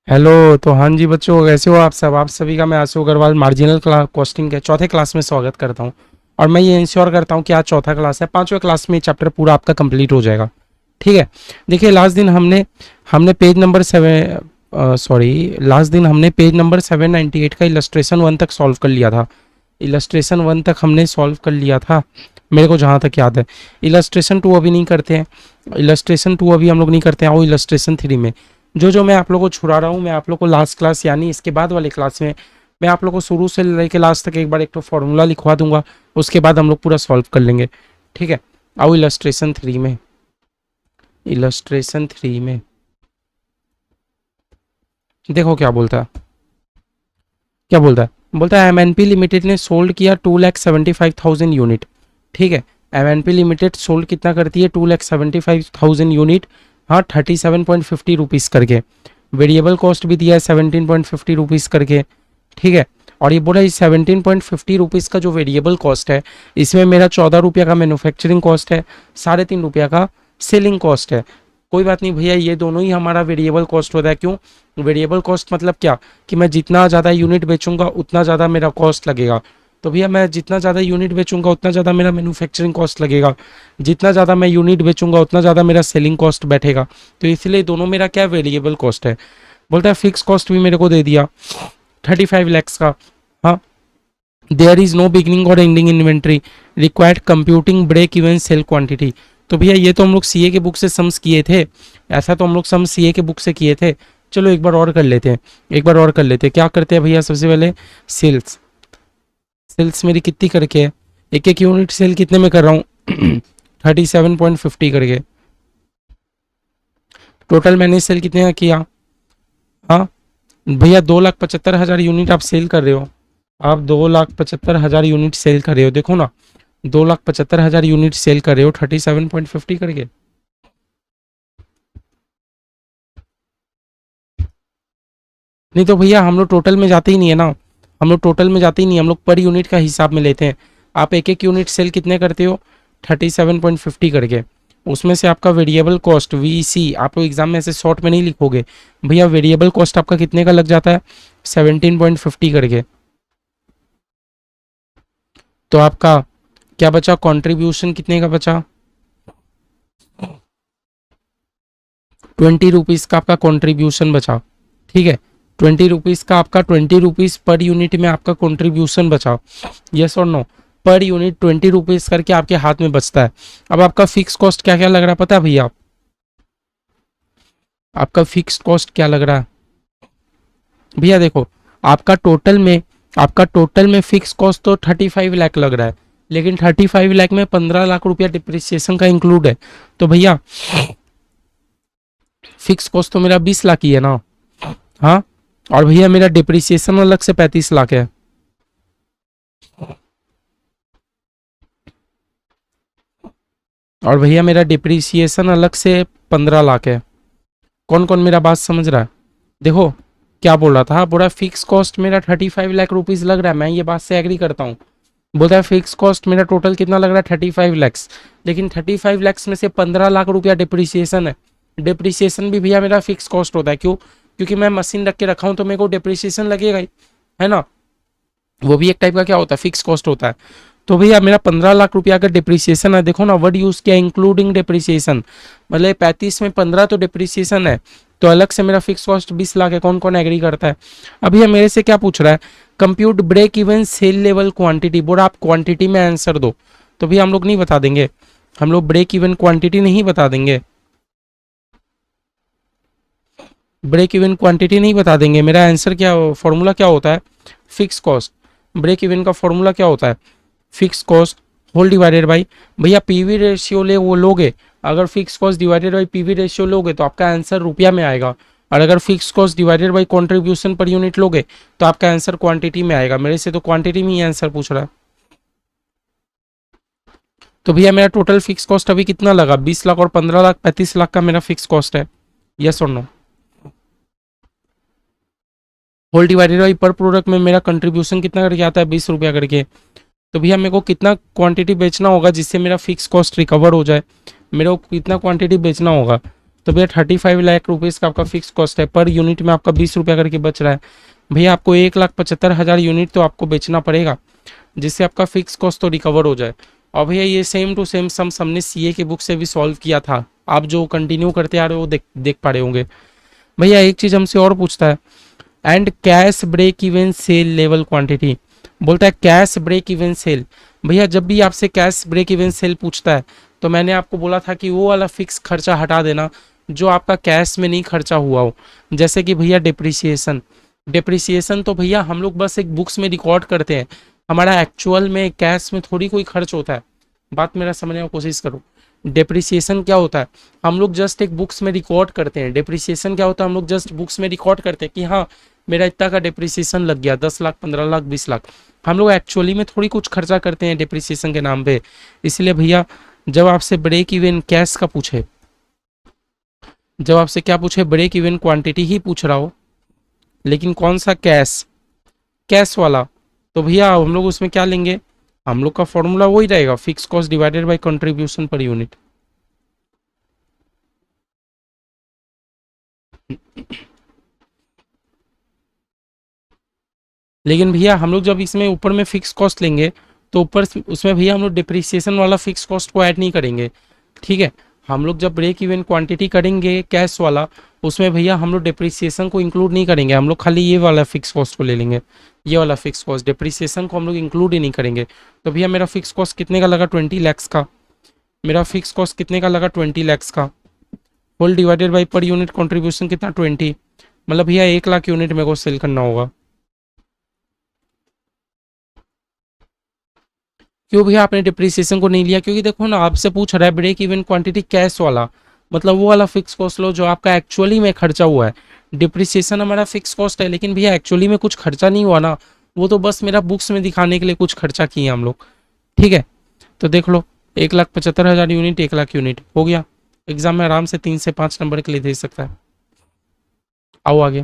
Hello. तो हाँ जी बच्चों, कैसे हो आप सब? आप सभी का मैं आशु अग्रवाल मार्जिनल कॉस्टिंग के चौथे क्लास में स्वागत करता हूँ। और मैं ये इंश्योर करता हूँ कि आज चौथा क्लास है, पांचवें क्लास में ये चैप्टर पूरा आपका कंप्लीट हो जाएगा। ठीक है। देखिए, लास्ट दिन हमने हमने पेज नंबर लास्ट दिन हमने पेज नंबर 798 का इलस्ट्रेशन 1 तक सॉल्व कर लिया था। इलस्ट्रेशन 1 तक हमने सॉल्व कर लिया था, मेरे को जहाँ तक याद है। इलस्ट्रेशन 2 अभी नहीं करते हैं। इलस्ट्रेशन 2 अभी हम लोग नहीं करते हैं, वो इलस्ट्रेशन 3 में जो मैं आप लोगों को छुड़ा रहा हूँ, मैं आप लोग को लास्ट क्लास यानी इसके बाद वाली क्लास में मैं आप लोग को शुरू से लेकर लास्ट तक एक बार एक तो फॉर्मूला लिखवा दूंगा। उसके बाद हम लोग पूरा सॉल्व कर लेंगे। ठीक है। आओ इलस्ट्रेशन 3 में। इलस्ट्रेशन 3 में देखो क्या बोलता है। क्या बोलता है? बोलता है एमएनपी लिमिटेड ने सोल्ड किया 2,75,000 यूनिट। ठीक है। एमएनपी लिमिटेड सोल्ड कितना करती है? 2,75,000 यूनिट। हाँ, 37.50 रुपीज़ करके। वेरिएबल कॉस्ट भी दिया है 17.50 रुपीज़ करके। ठीक है। और ये बोला 17.50 रुपीज़ का जो वेरिएबल कॉस्ट है, इसमें मेरा 14 रुपया का मैन्युफैक्चरिंग कॉस्ट है, 3.5 रुपया का सेलिंग कॉस्ट है। कोई बात नहीं भैया, ये दोनों ही हमारा वेरिएबल कॉस्ट होता है। क्यों? वेरिएबल कॉस्ट मतलब क्या कि मैं जितना ज़्यादा यूनिट बेचूंगा उतना ज़्यादा मेरा कॉस्ट लगेगा। तो भैया मैं जितना ज़्यादा यूनिट बेचूंगा उतना ज़्यादा मेरा मैन्युफैक्चरिंग कॉस्ट लगेगा, जितना ज़्यादा मैं यूनिट बेचूंगा उतना ज़्यादा मेरा सेलिंग कॉस्ट बैठेगा। तो इसलिए दोनों मेरा क्या वेरिएबल कॉस्ट है। बोलता है फिक्स कॉस्ट भी मेरे को दे दिया 35 लैक्स का। हाँ, देयर इज नो बिगिनिंग और ending inventory required computing break even sale quantity. तो भैया ये तो हम लोग सीए के बुक से सम्स किए थे। ऐसा तो हम लोग सम सीए के बुक से किए थे। चलो एक बार और कर लेते हैं। एक बार और कर लेते हैं। क्या करते हैं भैया? सबसे पहले सेल्स। सेल्स मेरी कितनी करके है? एक एक यूनिट सेल कितने में कर रहा हूँ? 37.50 करके। टोटल मैंने सेल कितने का किया? हाँ भैया, 2,75,000 यूनिट आप सेल कर रहे हो। आप 2,75,000 यूनिट सेल कर रहे हो। देखो ना, 2,75,000 यूनिट सेल कर रहे हो 37.50 करके। नहीं तो भैया हम लोग टोटल में जाते ही नहीं है ना। हम लोग टोटल में जाते ही नहीं, हम लोग पर यूनिट का हिसाब में लेते हैं। आप एक एक यूनिट सेल कितने करते हो? 37.50 करके। उसमें से आपका वेरिएबल कॉस्ट वीसी, आप लोग एग्जाम में ऐसे शॉर्ट में नहीं लिखोगे भैया। वेरिएबल कॉस्ट आपका कितने का लग जाता है? 17.50 करके। तो आपका क्या बचा? कंट्रीब्यूशन कितने का बचा? 20 रुपीज़ का आपका कंट्रीब्यूशन बचा। ठीक है। 20 रुपीज़ का आपका 20 रुपीज़ पर यूनिट में आपका कंट्रीब्यूशन बचा। यस और नो? पर यूनिट 20 रुपीज़ करके आपके हाथ में बचता है। अब आपका फिक्स कॉस्ट क्या क्या लग रहा है पता है भैया? आपका फिक्स कॉस्ट क्या लग रहा है भैया? देखो, आपका टोटल में फिक्स कॉस्ट तो 35 लाख लग रहा है, लेकिन 35 लाख में 15 लाख रुपया डिप्रिसिएशन का इंक्लूड है। तो भैया फिक्स कॉस्ट तो मेरा 20 लाख ही है ना। हाँ, और भैया मेरा डिप्रिसिएशन अलग से 35 लाख है। और भैया मेरा डिप्रिसिएशन अलग से 15 लाख है। कौन कौन मेरा बात समझ रहा है? देखो क्या बोल रहा था, बोला फिक्स कॉस्ट मेरा 35 लाख रुपीज लग रहा है। मैं ये बात से एग्री करता हूँ। बोलता है फिक्स कॉस्ट मेरा टोटल कितना लग रहा है? 35 लैक्स। लेकिन 35 लैक्स में से 15 लाख रुपया डिप्रिसिएशन है। डिप्रिसिएशन भी भैया मेरा फिक्स कॉस्ट होता है। क्यों? क्योंकि मैं मशीन रख के रखा हूँ तो मेरे को डिप्रिसिएशन लगेगा ही, है ना। वो भी एक टाइप का क्या होता है? फिक्स कॉस्ट होता है। तो भैया मेरा 15 लाख रुपया का डिप्रिसिएशन है। देखो ना, वर्ड यूज किया इंक्लूडिंग डिप्रिसिएशन, मतलब 35 में 15 तो डिप्रिसिएशन है, तो अलग से मेरा फिक्स कॉस्ट 20 लाख है। कौन कौन एग्री करता है? अभी मेरे से क्या पूछ रहा है? Compute break even sale level quantity. बोला आप क्वांटिटी में आंसर दो। तो भैया हम लोग नहीं बता देंगे, हम लोग ब्रेक इवन क्वांटिटी नहीं बता देंगे। ब्रेक इवन क्वांटिटी नहीं बता देंगे। मेरा आंसर क्या, फॉर्मूला क्या होता है? Fix cost. ब्रेक इवन का फॉर्मूला क्या होता है? Fix cost whole divided by, भैया पीवी रेशियो ले वो लोगे। अगर fix cost divided by PV ratio लोगे तो आपका आंसर रुपया में आएगा। और अगर fix cost divided by contribution per unit लोगे तो आपका आंसर क्वांटिटी में आएगा। मेरे से तो क्वांटिटी में ही आंसर पूछ रहा है। तो भैया मेरा टोटल फिक्स कॉस्ट अभी कितना लगा? 20 लाख और 15 लाख, 35 लाख का मेरा फिक्स कॉस्ट है। यस और नो? होल डिवाइडेड बाई पर प्रोडक्ट में मेरा कंट्रीब्यूशन कितना करके आता है? 20 रुपया करके। तो भैया मेरे को कितना क्वांटिटी बेचना होगा जिससे मेरा फिक्स कॉस्ट रिकवर हो जाए? मेरे को कितना क्वांटिटी बेचना होगा? तो भैया 35 लाख रुपीज़ का आपका फिक्स कॉस्ट है, पर यूनिट में आपका 20 रुपया करके बच रहा है। भैया आपको 1,75,000 यूनिट तो आपको बेचना पड़ेगा, जिससे आपका फिक्स कॉस्ट तो रिकवर हो जाए। और भैया ये सेम टू सेम सम हमने सीए की बुक से भी सॉल्व किया था, आप जो कंटिन्यू करते आ रहे हो वो देख पा रहे होंगे। भैया एक चीज़ हमसे और पूछता है, and cash break even sale level quantity, बोलता है कैश ब्रेक इवन सेल। भैया जब भी आपसे कैश ब्रेक इवन सेल पूछता है तो मैंने आपको बोला था कि वो वाला फिक्स खर्चा हटा देना जो आपका कैश में नहीं खर्चा हुआ हो। जैसे कि भैया डिप्रिसिएशन, डिप्रिसिएशन तो भैया हम लोग बस एक बुक्स में रिकॉर्ड करते हैं, हमारा एक्चुअल में कैश में थोड़ी कोई खर्च होता है। बात मेरा समझने की कोशिश करो। डिप्रिसिएशन क्या होता है, हम लोग जस्ट एक बुक्स में रिकॉर्ड करते हैं। डिप्रिसिएशन क्या होता है, हम लोग जस्ट बुक्स में रिकॉर्ड करते हैं कि हाँ मेरा इतना का डिप्रिसिएशन लग गया, 10 लाख, 15 लाख, 20 लाख। हम लोग एक्चुअली में थोड़ी कुछ खर्चा करते हैं डिप्रिसिएशन के नाम पे। इसलिए भैया जब आपसे ब्रेक इवन कैश का पूछे, जब आपसे क्या पूछे, ब्रेक इवन क्वांटिटी ही पूछ रहा हो, लेकिन कौन सा कैश, कैश वाला, तो भैया हम लोग उसमें क्या लेंगे, हम लोग का फॉर्मूला वही रहेगा, fix cost divided by contribution per unit. लेकिन भैया हम लोग जब इसमें ऊपर में फिक्स कॉस्ट लेंगे तो ऊपर उसमें भैया हम लोग डिप्रिसिएशन वाला फिक्स कॉस्ट को ऐड नहीं करेंगे, ठीक है। हम लोग जब ब्रेक इवन क्वांटिटी करेंगे कैश वाला, उसमें भैया हम लोग डिप्रिसिएशन को इंक्लूड नहीं करेंगे, हम लोग खाली ये वाला फिक्स कॉस्ट को ले लेंगे, ये वाला फिक्स कॉस्ट, डिप्रिसिएशन को हम लोग इंक्लूड ही नहीं करेंगे। तो भैया मेरा फिक्स कॉस्ट कितने का लगा, 20 लैक्स का। मेरा फिक्स कॉस्ट कितने का लगा, 20 लैक्स का। Whole divided by per unit contribution कितना, 20, मतलब भैया 1 लाख यूनिट मेरे को सेल करना होगा। क्यों भैया आपने डिप्रिसिएशन को नहीं लिया, क्योंकि देखो ना आपसे पूछ रहा है ब्रेक इवन क्वांटिटी कैश वाला, मतलब वो वाला फिक्स कॉस्ट लो जो आपका एक्चुअली में खर्चा हुआ है। डिप्रिसिएशन हमारा फिक्स कॉस्ट है, लेकिन भैया एक्चुअली में कुछ खर्चा नहीं हुआ ना, वो तो बस मेरा बुक्स में दिखाने के लिए कुछ खर्चा किए हम लोग, ठीक है। तो देख लो 1,75,000 यूनिट, 1 लाख यूनिट हो गया। एग्जाम में आराम से 3 से 5 नंबर के लिए दे सकता है। आओ आगे।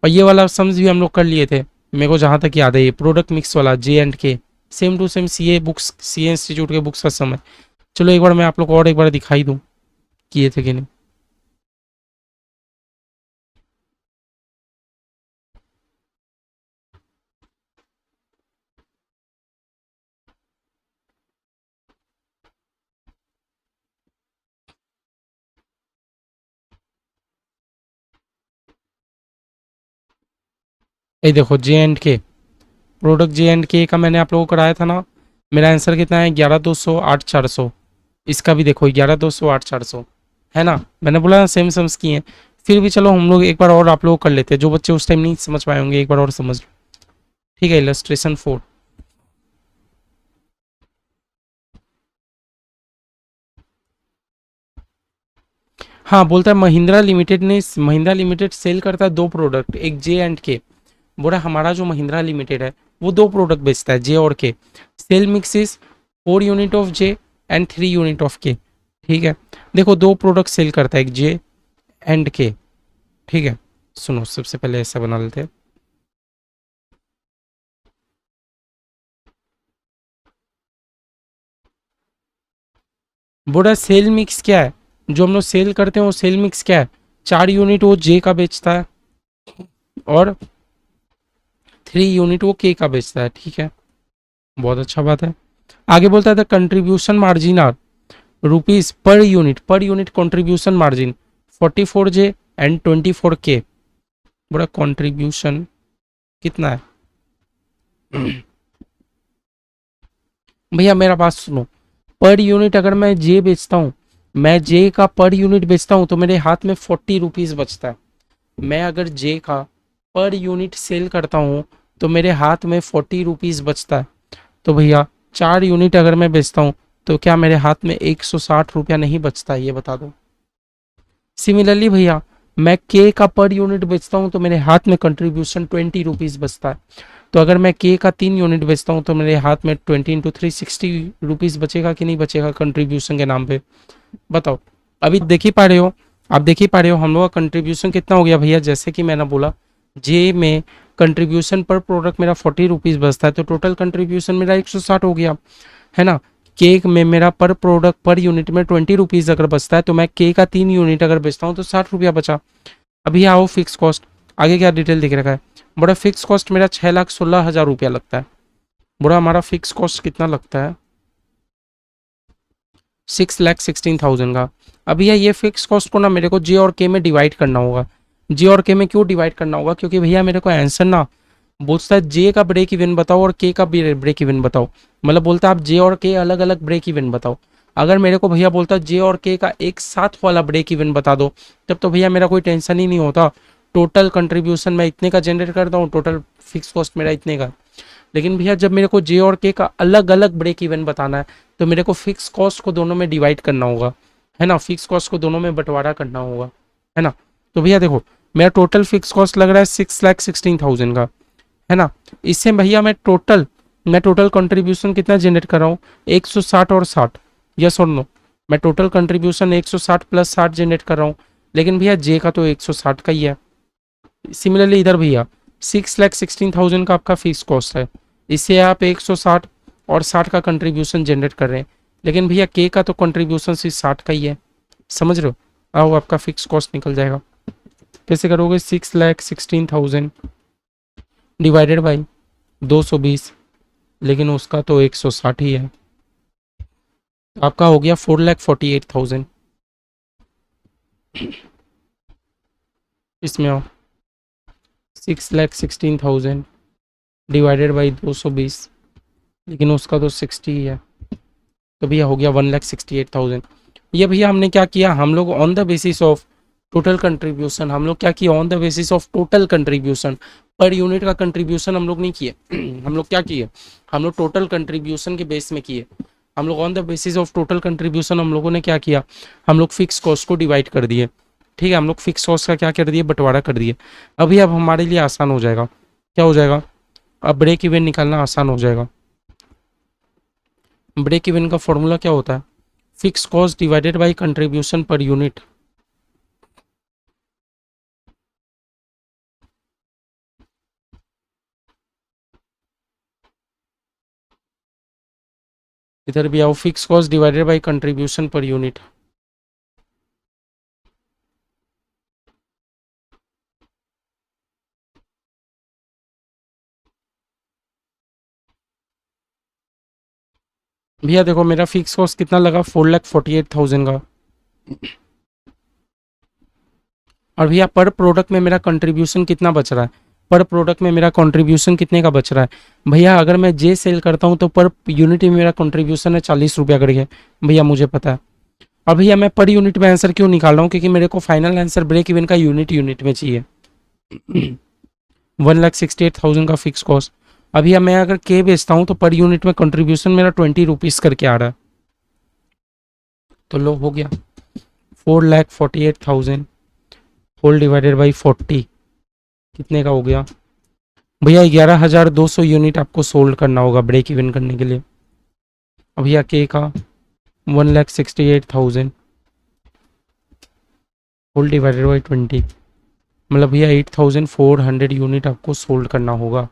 और ये वाला सम्स भी हम लोग कर लिए थे, मेरे को जहाँ तक याद है, ये प्रोडक्ट मिक्स वाला J&K, same to same CA books, CA institute के बुक्स का समय। चलो एक बार मैं आप लोग को और एक बार दिखाई दूँ किए थे कि नहीं। ये देखो J&K, प्रोडक्ट J&K का मैंने आप लोगों को कराया था ना। मेरा आंसर कितना है, 11,200, 8,400। इसका भी देखो 11,200, 8,400, है ना। मैंने बोला ना सेम सम्स किए हैं। फिर भी चलो हम लोग एक बार और आप लोग कर लेते हैं, जो बच्चे उस टाइम नहीं समझ पाए होंगे एक बार और समझ लो, ठीक है। इलस्ट्रेशन 4। हाँ बोलता है महिंद्रा लिमिटेड सेल करता है 2 प्रोडक्ट, एक J&K। बोला हमारा जो महिंद्रा लिमिटेड है वो 2 प्रोडक्ट बेचता है, जे और K. Sale mix is 4 unit of J and 3 unit of K, ठीक है। देखो 2 प्रोडक्ट सेल करता है, एक J&K, ठीक है। सुनो सबसे पहले ऐसा बना लेते हैं। बोला सेल मिक्स क्या है, जो हम लोग सेल करते हैं वो सेल मिक्स क्या है, 4 यूनिट वो जे का बेचता है और 3 यूनिट वो के का बेचता है, ठीक है। बहुत अच्छा बात है। आगे बोलता है the contribution margin are rupees per unit contribution margin 44J and 24K। बोला कंट्रीब्यूशन कितना है। भैया मेरा बात सुनो, पर यूनिट अगर मैं जे बेचता हूँ, मैं जे का पर यूनिट बेचता हूँ तो मेरे हाथ में 40 रुपीज बचता है। मैं अगर जे का पर यूनिट सेल करता हूँ तो मेरे हाथ में 40 रुपीज बचता है। तो भैया 4 यूनिट अगर मैं बेचता हूँ तो क्या मेरे हाथ में 160 रुपया नहीं बचता है, ये बता दो। सिमिलरली भैया मैं के का पर यूनिट बेचता हूँ तो मेरे हाथ में कंट्रीब्यूशन 20 रुपीज बचता है। तो अगर मैं के का 3 यूनिट बेचता हूँ तो मेरे हाथ में 20 × 3 60 रुपीज बचेगा कि नहीं बचेगा कंट्रीब्यूशन के नाम पे, बताओ। अभी देख ही पा रहे हो, आप देख ही पा रहे हो हम लोग का कंट्रीब्यूशन कितना हो गया भैया। जैसे कि मैंने बोला जे में कंट्रीब्यूशन पर प्रोडक्ट मेरा 40 रुपीज बचता है, तो टोटल कंट्रीब्यूशन मेरा 160 हो गया, है ना। केक में मेरा पर प्रोडक्ट पर यूनिट में 20 रुपीज़ अगर बचता है तो मैं केक का 3 यूनिट अगर बेचता हूँ तो 60 रुपया बचा। अभी आओ फिक्स कॉस्ट, आगे क्या डिटेल दिख रखा है। बड़ा फिक्स कॉस्ट मेरा 6,16,000 रुपया लगता है। बड़ा हमारा फिक्स कॉस्ट कितना लगता है, 6,16,000 का। अभी ये फिक्स कॉस्ट को ना मेरे को जे और के में डिवाइड करना होगा। जे और के में क्यों डिवाइड करना होगा, क्योंकि भैया मेरे को आंसर ना बोलता है जे का ब्रेक इवन बताओ और के का ब्रेक इवन बताओ, मतलब बोलता है आप जे और के अलग अलग ब्रेक इवन बताओ। अगर मेरे को भैया बोलता जे और के का एक साथ वाला ब्रेक इवन बता दो, तब तो भैया मेरा कोई टेंशन ही नहीं होता। टोटल कंट्रीब्यूशन मैं इतने का जनरेट करता हूँ, टोटल फिक्स कॉस्ट मेरा इतने का। लेकिन भैया जब मेरे को जे और के का अलग अलग ब्रेक इवन बताना है तो मेरे को फिक्स कॉस्ट को दोनों में डिवाइड करना होगा, है ना, फिक्स कॉस्ट को दोनों में बंटवारा करना होगा, है ना। तो भैया देखो मेरा टोटल फिक्स कॉस्ट लग रहा है 6,16,000 का, है ना। इससे भैया मैं टोटल कंट्रीब्यूशन कितना जनरेट कर रहा हूँ, 160 और 60, यस और नो। मैं टोटल कंट्रीब्यूशन 160 प्लस 60 जनरेट कर रहा हूँ, लेकिन भैया जे का तो 160 का ही है। सिमिलरली इधर भैया 6,16,000 का आपका फिक्स कॉस्ट है, इससे आप 160 और 60 का कंट्रीब्यूशन जनरेट कर रहे हैं, लेकिन भैया के का तो कंट्रीब्यूशन सिर्फ 60 का ही है, समझ रहे हो। आओ आपका फिक्स कॉस्ट निकल जाएगा। कैसे करोगे, 6,16,000 डिवाइडेड बाई 220, लेकिन उसका तो 160 ही है, आपका हो गया 4,48,000। इसमें आओ 6,16,000 डिवाइडेड बाई 220, लेकिन उसका तो 60 ही है, तो भैया हो गया 1,68,000। ये भैया हमने क्या किया, हम लोग on the basis of total contribution, हम लोग क्या किया, on the basis of total contribution, per unit का कंट्रीब्यूशन हम लोग नहीं किए। हम लोग क्या किए, हम लोग टोटल कंट्रीब्यूशन के बेस में किए। हम लोग on the basis of total contribution हम लोगों ने क्या किया, हम लोग फिक्स कॉस्ट को डिवाइड कर दिए, ठीक है। हम लोग फिक्स कॉस्ट का क्या कर दिए, बंटवारा कर दिए। अभी अब हमारे लिए आसान हो जाएगा, क्या हो जाएगा, अब ब्रेक इवन निकालना आसान हो जाएगा। ब्रेक इवन का फॉर्मूला क्या होता है, fix cost divided by contribution per unit. इधर भी आओ, fix cost divided by contribution per unit. भैया देखो मेरा फिक्स कॉस्ट कितना लगा, 4,48,000 का। और भैया पर प्रोडक्ट में मेरा कंट्रीब्यूशन कितना बच रहा है, पर प्रोडक्ट में मेरा कंट्रीब्यूशन कितने का बच रहा है। भैया अगर मैं जे सेल करता हूँ तो पर यूनिट में मेरा कंट्रीब्यूशन है 40 रुपया करके, भैया मुझे पता है। और भैया मैं पर यूनिट में आंसर क्यों निकाल रहा हूँ, क्योंकि मेरे को फाइनल आंसर ब्रेक इवन का यूनिट में चाहिए। 1,68,000 का फिक्स कॉस्ट। अभी मैं अगर के बेचता हूँ तो पर यूनिट में कंट्रीब्यूशन मेरा 20 रुपीज़ करके आ रहा है, तो लो हो गया 4,48,000 होल डिवाइडेड बाई 40, कितने का हो गया भैया, 11,200 यूनिट आपको सोल्ड करना होगा ब्रेक इवन करने के लिए। अब भैया के का 1,68,000 होल डिवाइडेड बाई 20, मतलब भैया 8,400 यूनिट आपको सोल्ड करना होगा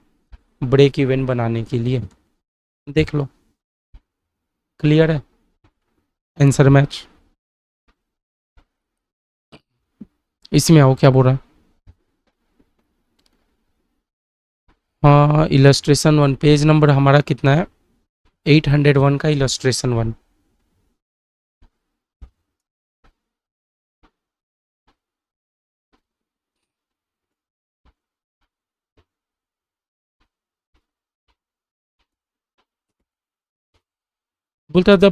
ब्रेक इवन बनाने के लिए। देख लो क्लियर है, आंसर मैच। इसमें आओ क्या बोल रहा है, हाँ इलस्ट्रेशन 1 पेज नंबर हमारा कितना है, 801 का इलस्ट्रेशन 1। बोलता the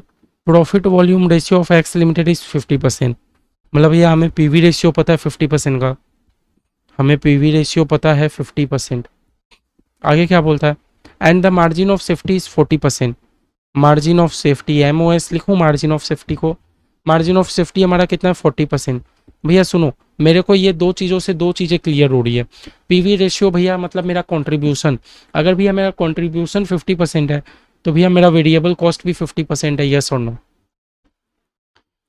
profit volume ratio of x limited is 50%, मतलब ये हमें पीवी रेशियो पता है 50% का, हमें पीवी रेशियो पता है 50%। आगे क्या बोलता है, and the margin of safety is 40%। Margin of safety MOS लिखूँ, मार्जिन ऑफ सेफ्टी को, मार्जिन ऑफ सेफ्टी हमारा कितना है 40%। भैया सुनो मेरे को ये दो चीज़ों से दो चीज़ें क्लियर हो रही है। पीवी रेशियो भैया मतलब मेरा कंट्रीब्यूशन, अगर भैया मेरा कंट्रीब्यूशन 50% है तो भैया मेरा वेरिएबल कॉस्ट भी 50% है, यस और नो,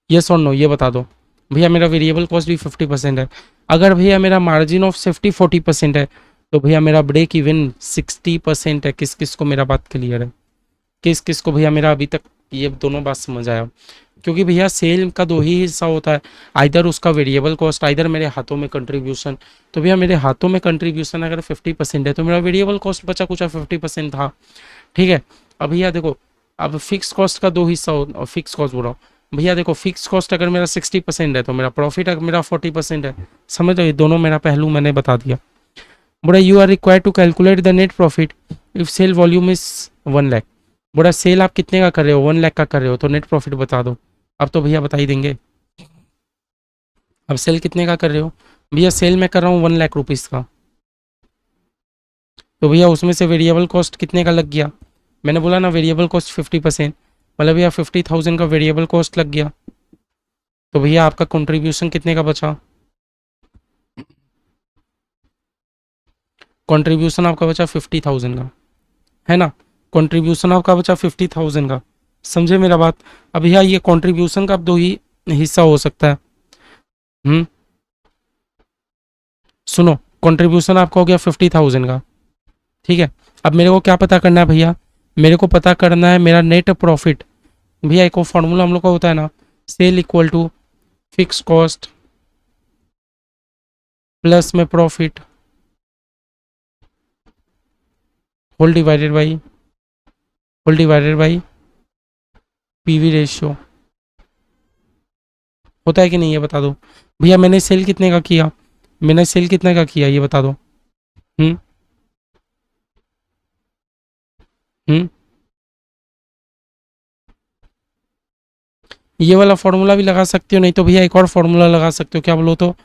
यस और नो ये बता दो। भैया मेरा वेरिएबल कॉस्ट भी 50% है। अगर भैया मेरा मार्जिन ऑफ सेफ्टी 40% है तो भैया मेरा ब्रेक इवन 60% है। किस किस को मेरा बात क्लियर है, किस किस को भैया मेरा अभी तक ये दोनों बात समझ आया, क्योंकि भैया सेल का दो ही हिस्सा होता है, आइदर उसका वेरिएबल कॉस्ट, आइदर मेरे हाथों में कंट्रीब्यूशन। तो भैया मेरे हाथों में कंट्रीब्यूशन अगर 50% है तो मेरा वेरिएबल कॉस्ट बचा कुछ 50% था, ठीक है। अब भैया देखो, अब फिक्स कॉस्ट का दो हिस्सा हो, फिक्स कॉस्ट बोल रहा हूँ भैया, देखो फिक्स कॉस्ट अगर मेरा 60% है तो मेरा प्रॉफिट अगर मेरा 40% है, समझ लो, ये दोनों मेरा पहलू मैंने बता दिया। बोला you are required to calculate the net profit if sale volume is 1 lakh. बोला सेल आप कितने का कर रहे हो, 1 लाख का कर रहे हो, तो नेट प्रॉफिट बता दो। अब तो भैया बता ही देंगे। अब सेल कितने का कर रहे हो, भैया सेल मैं कर रहा हूँ 1 लाख रुपीज़ का, तो भैया उसमें से वेरिएबल कॉस्ट कितने का लग गया, मैंने बोला ना वेरिएबल कॉस्ट 50%, मतलब भैया 50,000 का वेरिएबल कॉस्ट लग गया। तो भैया आपका कंट्रीब्यूशन कितने का बचा, कंट्रीब्यूशन आपका बचा 50,000 का, है ना, कंट्रीब्यूशन आपका बचा 50,000 का, समझे मेरा बात। अब भैया ये कंट्रीब्यूशन का अब दो ही हिस्सा हो सकता है। सुनो, कंट्रीब्यूशन आपका हो गया 50,000 का, ठीक है। अब मेरे को क्या पता करना है भैया, मेरे को पता करना है मेरा नेट प्रॉफिट। भैया एक फॉर्मूला हम लोग का होता है ना, sale equal to fix cost plus में profit whole divided by PV ratio, होता है कि नहीं ये बता दो। भैया मैंने सेल कितने का किया, मैंने सेल कितने का किया ये बता दो। हम्म हम्म ये वाला फॉर्मूला भी लगा सकते हो, नहीं तो भैया एक और फॉर्मूला लगा सकते हो, क्या बोलो तो,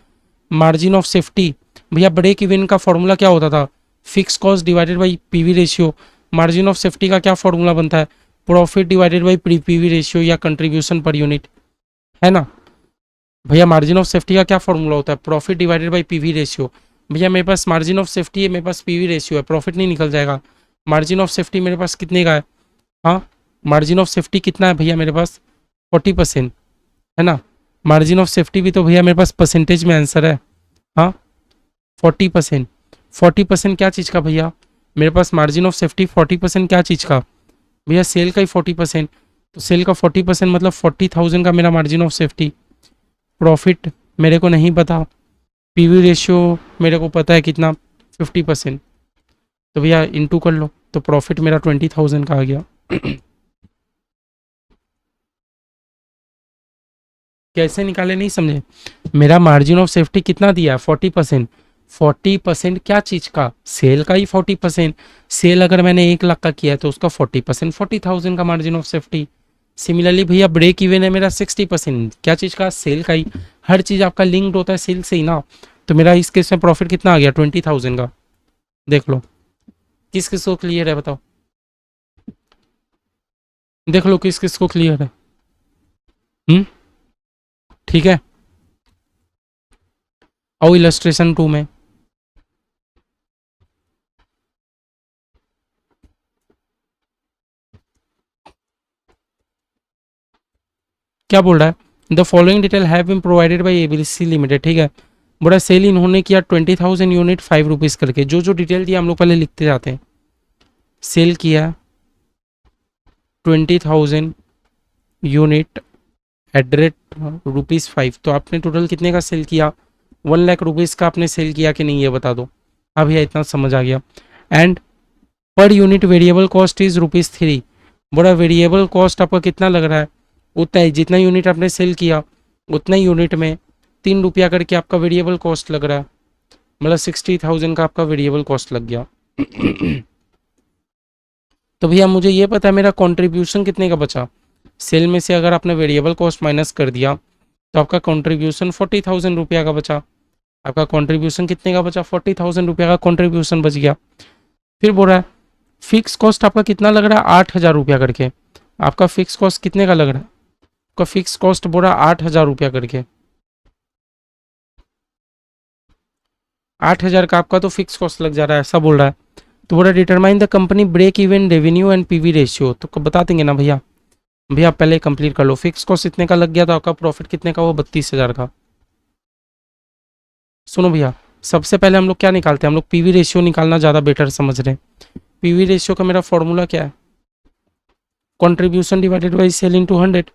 मार्जिन ऑफ सेफ्टी। भैया ब्रेक इवन का फॉर्मूला क्या होता था, fix cost divided by PV ratio. Margin of safety का क्या फॉर्मूला बनता है, profit divided by PV ratio या कंट्रीब्यूशन पर यूनिट, है ना। भैया मार्जिन ऑफ सेफ्टी का क्या फॉर्मूला होता है, profit divided by PV ratio. भैया मेरे पास मार्जिन ऑफ सेफ्टी है, मेरे पास पीवी रेशियो है, प्रॉफिट नहीं निकल जाएगा। मार्जिन ऑफ सेफ्टी मेरे पास कितने का है, हाँ, मार्जिन ऑफ सेफ्टी कितना है भैया मेरे पास, 40%, है ना। मार्जिन ऑफ सेफ्टी भी तो भैया मेरे पास परसेंटेज में आंसर है, हाँ, 40%। 40% क्या चीज़ का भैया, मेरे पास मार्जिन ऑफ सेफ्टी 40% क्या चीज़ का, भैया सेल का ही 40%, तो सेल का 40% मतलब 40,000 का मेरा मार्जिन ऑफ सेफ्टी। प्रॉफिट मेरे को नहीं पता, पीवी रेशियो मेरे को पता है कितना, 50%, तो भैया इंटू कर लो, तो प्रॉफिट मेरा 20,000 का आ गया। कैसे निकाले नहीं समझे, मेरा मार्जिन ऑफ सेफ्टी कितना दिया है, 40%। 40% क्या चीज़ का, सेल का ही 40%। सेल अगर मैंने 1 लाख का किया है तो उसका 40% 40,000 का मार्जिन ऑफ सेफ्टी। सिमिलरली भैया ब्रेक इवन है मेरा 60%, क्या चीज़ का, सेल का ही। हर चीज़ आपका लिंक्ड होता है सेल से ही ना, तो मेरा इस केस में प्रॉफिट कितना आ गया, 20,000 का। देख लो किस किस को क्लियर है बताओ, देख लो किस किस को क्लियर है। हम्म ठीक है, और इलस्ट्रेशन 2 में क्या बोल रहा है, the following detail have been provided by ABC limited, ठीक है। बोला सेल इन्होंने किया 20,000 यूनिट 5 रुपीज़ करके, जो जो डिटेल दिया हम लोग पहले लिखते जाते हैं। सेल किया 20,000 यूनिट एट रेट ₹5, तो आपने टोटल कितने का सेल किया, 1 लाख रुपीज़ का आपने सेल किया कि नहीं ये बता दो। हाँ भैया इतना समझ आ गया। And per unit variable cost is ₹3। बोला वेरिएबल कॉस्ट आपका कितना लग रहा है, उतना ही, जितना यूनिट आपने सेल किया उतना ही यूनिट में 3 रुपया करके आपका वेरिएबल कॉस्ट लग रहा है, मतलब 60,000 का आपका वेरिएबल कॉस्ट लग गया। तो भैया मुझे ये पता है मेरा कंट्रीब्यूशन कितने का बचा, सेल में से अगर आपने वेरिएबल कॉस्ट माइनस कर दिया तो आपका कंट्रीब्यूशन 40,000 रुपया का बचा। आपका कंट्रीब्यूशन कितने का बचा, 40,000 रुपया का कंट्रीब्यूशन बच गया। फिर बोल रहा है फिक्स कॉस्ट आपका कितना लग रहा है, 8,000 रुपया करके। आपका फिक्स कॉस्ट कितने का लग रहा है, आपका फिक्स कॉस्ट बोल रहा है 8,000 रुपया करके। 8,000 का आपका तो फिक्स कॉस्ट लग जा रहा है, ऐसा बोल रहा है। तो बोला determine the company break even revenue and PV ratio, तो बता देंगे ना भैया। भैया पहले कंप्लीट कर लो, फिक्स कॉस्ट इतने का लग गया, तो आपका प्रॉफिट कितने का, वो 32,000 का। सुनो भैया, सबसे पहले हम लोग क्या निकालते हैं, हम लोग पीवी रेशियो निकालना ज़्यादा बेटर समझ रहे हैं। पीवी रेशियो का मेरा फॉर्मूला क्या है, contribution divided by sale into 100।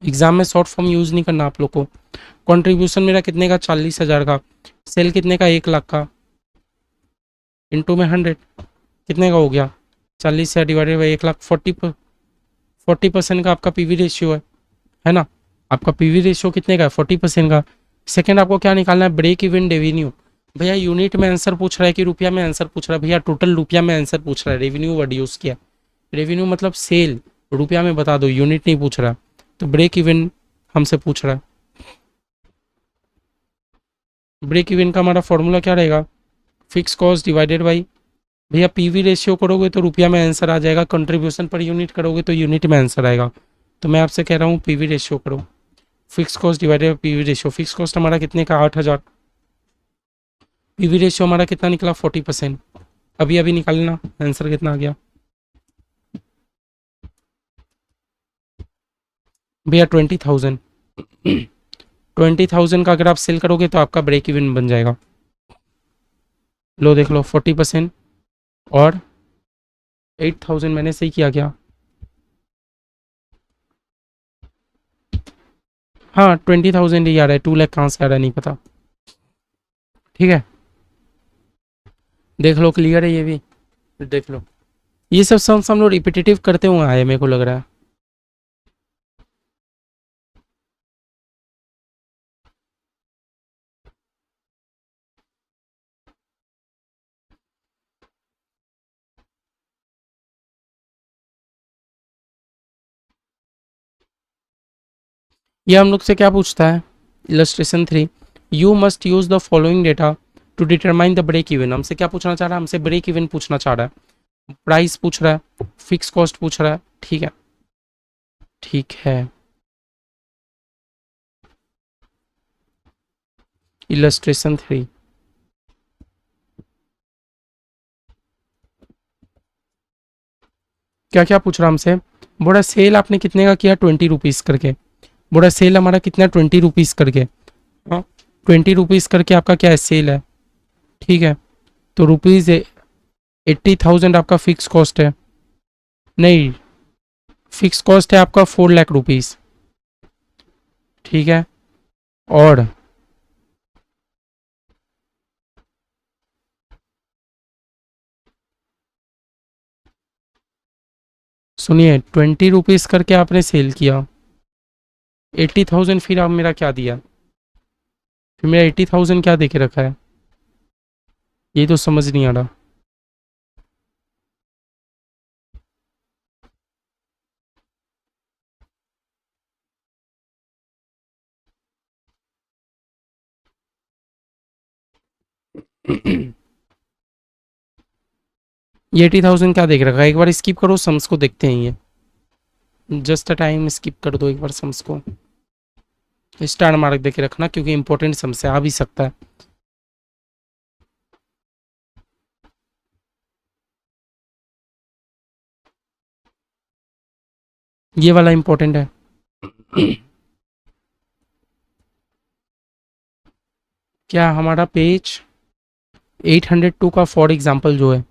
Exam में शॉर्ट फॉर्म यूज नहीं करना आप लोग को। कंट्रीब्यूशन मेरा कितने का, 40,000 का। सेल कितने का, 1 लाख का। इंटू में 100 कितने का हो गया, 40 से डिवाइडेड बाई 1 लाख। 40% का आपका पीवी रेशियो है ना। आपका पीवी रेशियो कितने का है, 40% का। सेकंड आपको क्या निकालना है, ब्रेक इवन रेवेन्यू। भैया यूनिट में आंसर पूछ रहा है कि रुपया में आंसर पूछ रहा है, भैया टोटल रुपया में आंसर पूछ रहा है, रेवेन्यू वर्ड यूज किया। रेवेन्यू मतलब सेल, रुपया में बता दो, यूनिट नहीं पूछ रहा। तो ब्रेक इवन हमसे पूछ रहा है। ब्रेक इवन का हमारा फॉर्मूला क्या रहेगा, फिक्स कॉस्ट डिवाइडेड बाई, भैया पीवी रेशियो करोगे तो रुपया में आंसर आ जाएगा, कंट्रीब्यूशन पर यूनिट करोगे तो यूनिट में आंसर आएगा। तो मैं आपसे कह रहा हूँ पीवी रेशियो करो, fix cost divided by PV ratio. Fix cost हमारा कितने का, 8,000। पीवी रेशियो हमारा कितना निकला, 40%। अभी अभी निकालना आंसर कितना आ गया भैया, 20,000। 20,000 का अगर आप सेल करोगे तो आपका ब्रेक इवन बन जाएगा। लो देख लो, 40% और 8,000 मैंने सही किया क्या, हाँ 20,000 ही आ रहा है, 2 लाख कहाँ से आ रहा है नहीं पता। ठीक है, देख लो, क्लियर है ये भी, देख लो। ये सब सम्स हम लोग रिपीटेटिव करते हुए आए, मेरे को लग रहा है। ये हम लोग से क्या पूछता है, illustration 3, you must use the following data to determine the break even. हमसे क्या पूछना चाह रहा है, हमसे ब्रेक इवन पूछना चाह रहा है, प्राइस पूछ रहा है, फिक्स कॉस्ट पूछ रहा है। ठीक है, ठीक है। इलस्ट्रेशन 3, क्या क्या पूछ रहा हमसे, बोला सेल आपने कितने का किया, 20 रुपीज़ करके। बोला सेल हमारा कितना, 20 रुपीज़ करके। हाँ, 20 रुपीज़ करके आपका क्या है, सेल है। ठीक है, तो रुपीज़ 80,000 आपका फिक्स कॉस्ट है, नहीं फिक्स कॉस्ट है आपका 4 लाख रुपीज़। ठीक है, और सुनिए, 20 रुपीज़ करके आपने सेल किया, 80,000 फिर आप मेरा क्या दिया, फिर मेरा 80,000 क्या दे के रखा है, ये तो समझ नहीं आ रहा। ये 80,000 क्या देख रखा है, एक बार स्किप करो, सम्स को देखते हैं। ये जस्ट अ टाइम स्किप कर दो एक बार सम्स को, स्टार मार्क देके रखना क्योंकि इंपॉर्टेंट सम्स है, आ भी सकता है। ये वाला इंपॉर्टेंट है। क्या हमारा पेज 802 का फॉर एग्जाम्पल जो है,